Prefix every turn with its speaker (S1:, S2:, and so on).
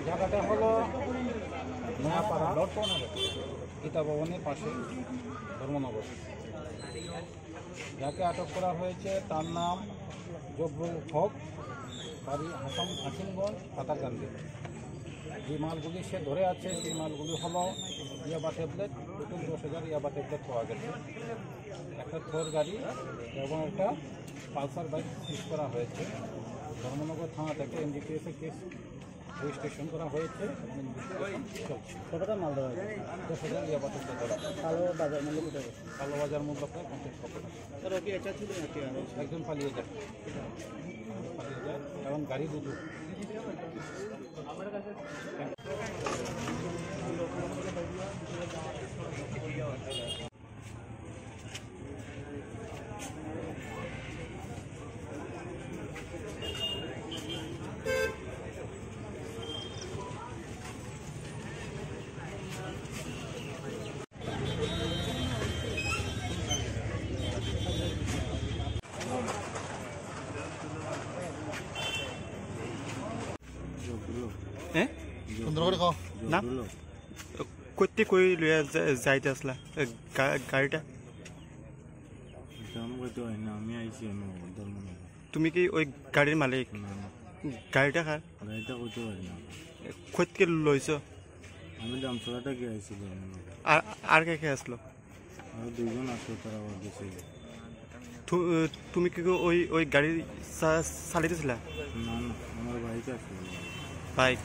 S1: জায়গাটা হলো নয়াপাড়া গীতা ভবনের পাশে ধর্মনগর। যাকে আটক করা হয়েছে তার নাম জবরুল হক, বাড়ি হাকিমগঞ্জ পাতারকান্দি। যে মালগুলি সে ধরে আছে সেই মালগুলি হলো ইয়াবা ট্যাবলেট, টোটাল 10,000 ইয়াবা ট্যাবলেট পাওয়া গেছে, একটা থোর গাড়ি এবং একটা পালসার বাইক সিজ করা হয়েছে। ধর্মনগর থানা থেকে এনডিপিএসে কেস রেজিস্ট্রেশন করা হয়েছে।
S2: কতটা মাল দেওয়া হয়েছে?
S1: 10,000 ইয়াবা ট্যাবলেট।
S2: কালো বাজার মূল্য কোথায়?
S1: কালো বাজার মূল্য প্রায় 50 টাকা। একজন পালিয়ে যায় এবং গাড়ি দুটো।
S3: না কইতে কই লইয়া যাইতে আসলা গাড়িটা? তুমি কি ওই গাড়ির মালিক? গাড়িটা কার?
S4: গাড়িটা কইতে পারি না।
S3: কইতে লইছ?
S4: আমি দামছড়াটা গিয়ে আইছিল।
S3: আর কে কে আসলো?
S4: আর দুইজন আসলো, তারা আবার গেছিল।
S3: তুমি কি ওই ওই গাড়ি চালাইতেছিলা?
S4: না না, আমার বাইক আসলো।
S3: বাইক